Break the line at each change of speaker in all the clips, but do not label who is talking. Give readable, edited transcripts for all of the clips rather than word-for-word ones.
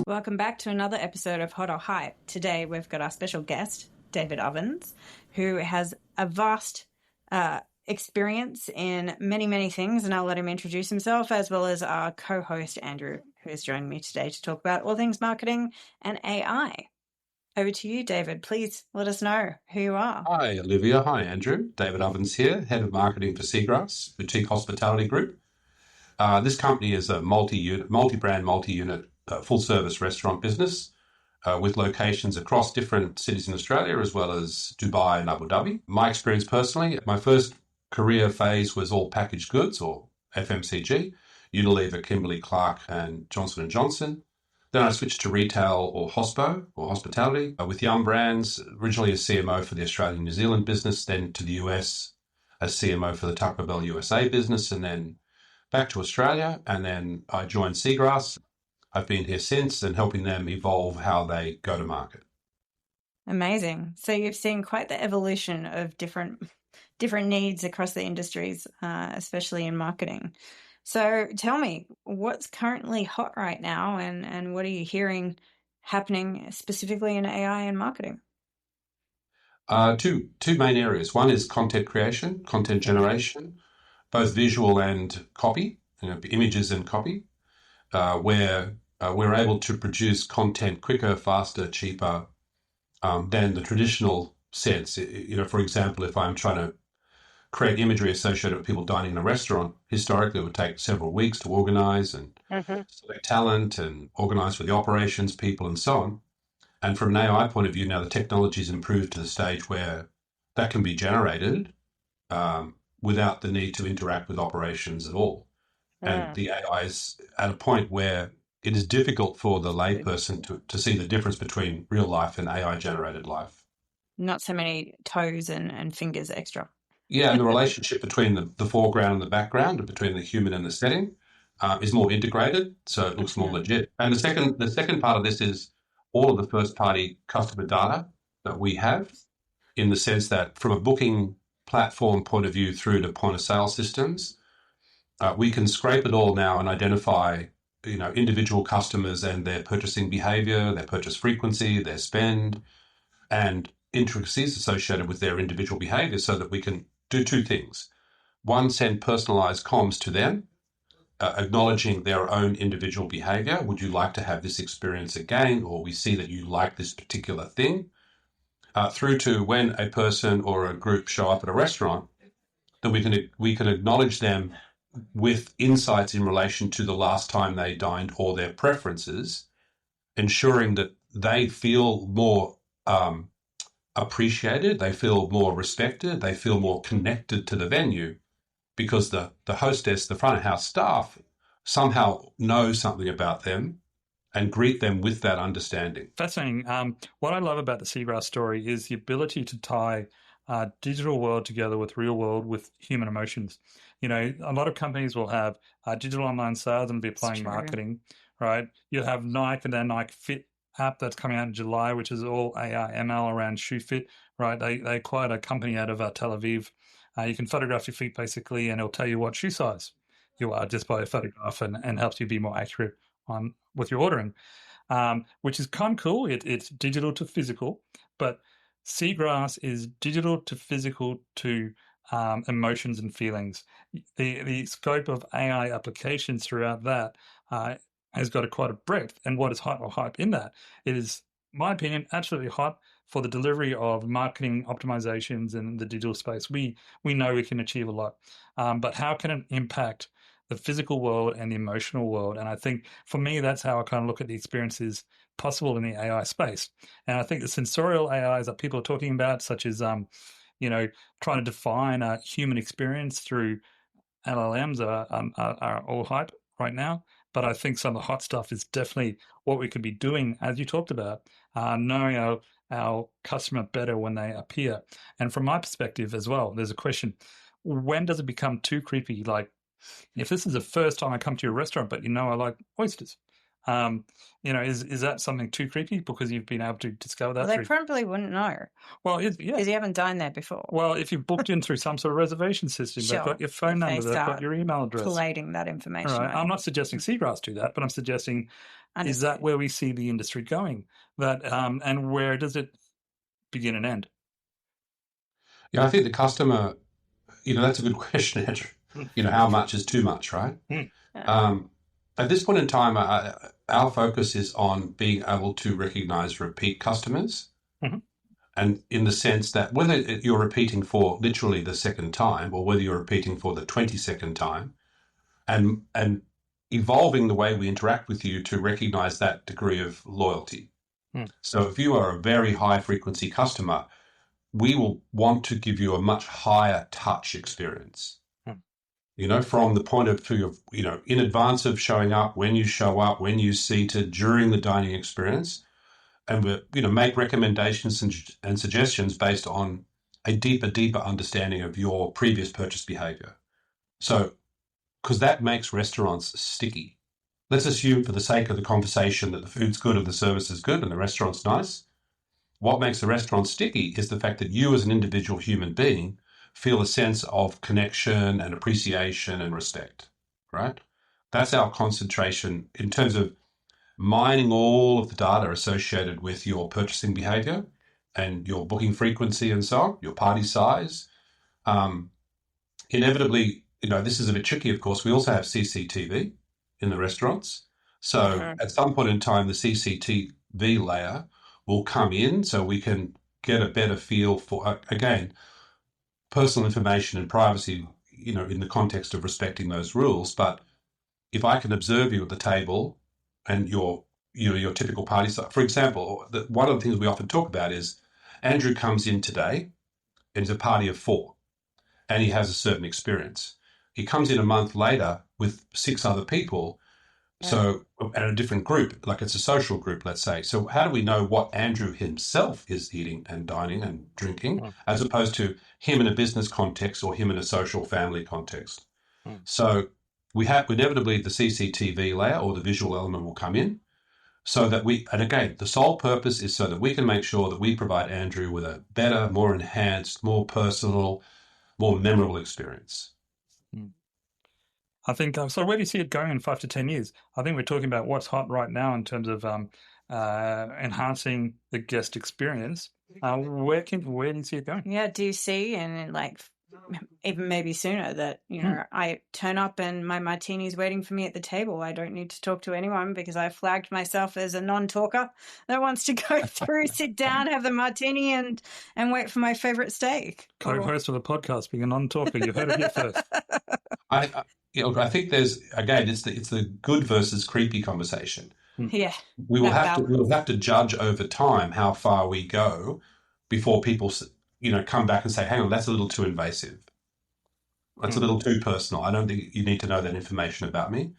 Welcome back to another episode of Hot or Hype. Today we've got our special guest, David Ovens, who has a vast experience in many, many things, and I'll let him introduce himself, as well as our co-host, Andrew, who has joined me today to talk about all things marketing and AI. Over to you, David. Please let us know who you are.
Hi, Olivia. Hi, Andrew. David Ovens here, Head of Marketing for Seagrass Boutique Hospitality Group. This company is a multi-brand, multi-unit, full-service restaurant business with locations across different cities in Australia, as well as Dubai and Abu Dhabi. My experience personally, my first career phase was all packaged goods, or FMCG, Unilever, Kimberly-Clark, and Johnson & Johnson. Then I switched to retail or hospo, or hospitality, with Yum Brands, originally as CMO for the Australian New Zealand business, then to the US as CMO for the Taco Bell USA business, and then back to Australia. And then I joined Seagrass. I've been here since and helping them evolve how they go to market.
Amazing. So you've seen quite the evolution of different needs across the industries, especially in marketing. So tell me, what's currently hot right now, and what are you hearing happening specifically in AI and marketing?
Two main areas. One is content creation, content generation, both visual and copy, images and copy, where we're able to produce content quicker, faster, cheaper than the traditional sense. For example, if I'm trying to create imagery associated with people dining in a restaurant, historically it would take several weeks to organize and select talent and organize for the operations people and so on. And from an AI point of view, now the technology's improved to the stage where that can be generated without the need to interact with operations at all. And the AI is at a point where it is difficult for the layperson to see the difference between real life and AI-generated life.
Not so many toes and fingers extra.
Yeah, and the relationship between the foreground and the background, and between the human and the setting, is more integrated, so it looks more legit. And the second part of this is all of the first-party customer data that we have, in the sense that from a booking platform point of view through to point-of-sale systems, we can scrape it all now and identify, individual customers and their purchasing behavior, their purchase frequency, their spend, and intricacies associated with their individual behavior, so that we can do two things. One, send personalized comms to them, acknowledging their own individual behavior. Would you like to have this experience again? Or we see that you like this particular thing. Through to when a person or a group show up at a restaurant, that we can acknowledge them with insights in relation to the last time they dined or their preferences, ensuring that they feel more appreciated, they feel more respected, they feel more connected to the venue, because the hostess, the front of house staff, somehow know something about them and greet them with that understanding.
Fascinating. What I love about the Seagrass story is the ability to tie digital world together with real world, with human emotions. A lot of companies will have digital online sales and be applying marketing, right? You'll have Nike and their Nike Fit app that's coming out in July, which is all AI ML around shoe fit, right? They acquired a company out of Tel Aviv. You can photograph your feet basically, and it'll tell you what shoe size you are just by a photograph, and helps you be more accurate on with your ordering, which is kind of cool. It's digital to physical, but Seagrass is digital to physical to emotions and feelings. The scope of AI applications throughout that has got quite a breadth. And what is hot or hype in that? It is, in my opinion, absolutely hot for the delivery of marketing optimizations in the digital space. We know we can achieve a lot, but how can it impact the physical world and the emotional world? And I think for me, that's how I kind of look at the experiences possible in the AI space. And I think the sensorial AIs that people are talking about, such as, trying to define a human experience through LLMs are all hype right now. But I think some of the hot stuff is definitely what we could be doing, as you talked about, knowing our customer better when they appear. And from my perspective as well, there's a question: when does it become too creepy? Like, if this is the first time I come to your restaurant, but I like oysters, Is that something too creepy because you've been able to discover that?
Well, they probably wouldn't know.
Well, yeah.
Because you haven't dined there before.
Well, if you've booked in through some sort of reservation system,
Sure,
they've got your phone number, they've got your email address.
Collating that information.
All right. I'm not suggesting Seagrass do that, but I'm suggesting, is that where we see the industry going? That and where does it begin and end?
Yeah, I think the customer, that's a good question, Andrew. How much is too much, right? At this point in time, our focus is on being able to recognize repeat customers.
Mm-hmm.
And in the sense that whether you're repeating for literally the second time or whether you're repeating for the 22nd time, and evolving the way we interact with you to recognize that degree of loyalty. So if you are a very high frequency customer, we will want to give you a much higher touch experience. From the point of view of, in advance of showing up, when you show up, when you're seated, during the dining experience, and we, make recommendations and suggestions based on a deeper understanding of your previous purchase behavior. So, because that makes restaurants sticky. Let's assume for the sake of the conversation that the food's good and the service is good and the restaurant's nice. What makes the restaurant sticky is the fact that you as an individual human being feel a sense of connection and appreciation and respect, right? That's our concentration in terms of mining all of the data associated with your purchasing behavior and your booking frequency and so on, your party size. Inevitably, this is a bit tricky, of course. We also have CCTV in the restaurants. So at some point in time, the CCTV layer will come in so we can get a better feel for, again, personal information and privacy, in the context of respecting those rules. But if I can observe you at the table and your typical party size, for example, one of the things we often talk about is Andrew comes in today and it's a party of 4 and he has a certain experience. He comes in a month later with 6 other people, so at a different group, like it's a social group, let's say. So how do we know what Andrew himself is eating and dining and drinking, as opposed to him in a business context or him in a social family context? So we have inevitably the CCTV layer or the visual element will come in so that and again, the sole purpose is so that we can make sure that we provide Andrew with a better, more enhanced, more personal, more memorable experience.
I think, so where do you see it going in 5 to 10 years? I think we're talking about what's hot right now in terms of enhancing the guest experience. Where do you see it going?
Yeah, do you see, and even maybe sooner, that, I turn up and my martini's waiting for me at the table. I don't need to talk to anyone because I flagged myself as a non-talker that wants to go through, sit down, have the martini and wait for my favorite steak.
Co-host of a podcast, being a non-talker. You heard it here first.
I think there's, again, it's the good versus creepy conversation.
Yeah.
We'll have to judge over time how far we go before people, come back and say, hang on, that's a little too invasive. That's a little too personal. I don't think you need to know that information about me.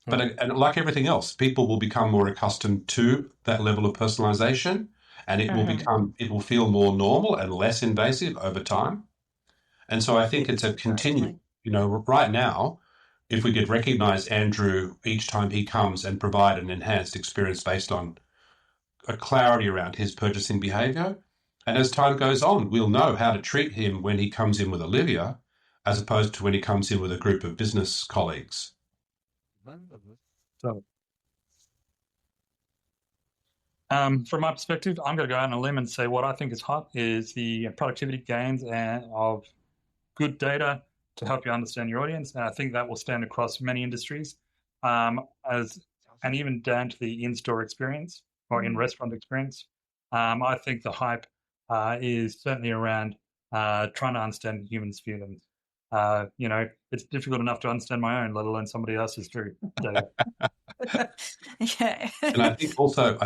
But and like everything else, people will become more accustomed to that level of personalization, and it will feel more normal and less invasive over time. And so I think it's a continuum. Right now, if we could recognize Andrew each time he comes and provide an enhanced experience based on a clarity around his purchasing behavior, and as time goes on, we'll know how to treat him when he comes in with Olivia, as opposed to when he comes in with a group of business colleagues.
So, from my perspective, I'm going to go out on a limb and say what I think is hot is the productivity gains of good data to help you understand your audience. And I think that will stand across many industries, and even down to the in-store experience or in-restaurant experience. I think the hype is certainly around trying to understand humans' feelings. It's difficult enough to understand my own, let alone somebody else's through data.
Yeah.
And I think also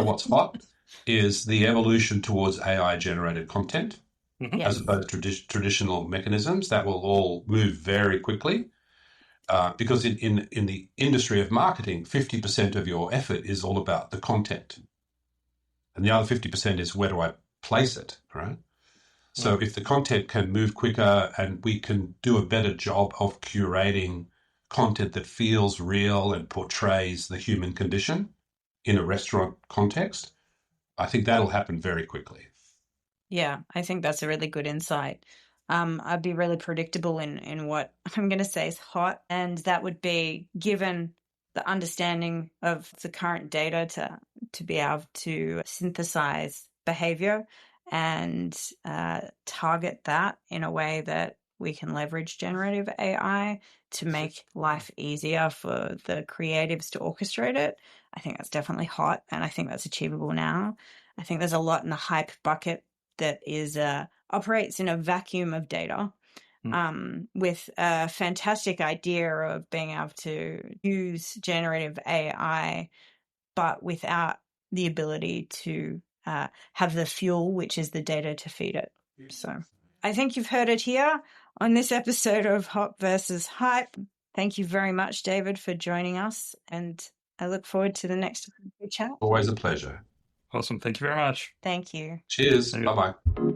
what's hot is the evolution towards AI-generated content. As opposed to traditional mechanisms that will all move very quickly, because in the industry of marketing, 50% of your effort is all about the content, and the other 50% is where do I place it, right? So if the content can move quicker and we can do a better job of curating content that feels real and portrays the human condition in a restaurant context, I think that'll happen very quickly.
Yeah, I think that's a really good insight. I'd be really predictable in what I'm going to say is hot, and that would be given the understanding of the current data to be able to synthesize behavior and target that in a way that we can leverage generative AI to make life easier for the creatives to orchestrate it. I think that's definitely hot, and I think that's achievable now. I think there's a lot in the hype bucket that is operates in a vacuum of data, with a fantastic idea of being able to use generative AI, but without the ability to have the fuel, which is the data, to feed it. So I think you've heard it here on this episode of Hot versus Hype. Thank you very much, David, for joining us, and I look forward to the next chat.
Always a pleasure.
Awesome. Thank you very much.
Thank you.
Cheers.
Thank you.
Bye-bye.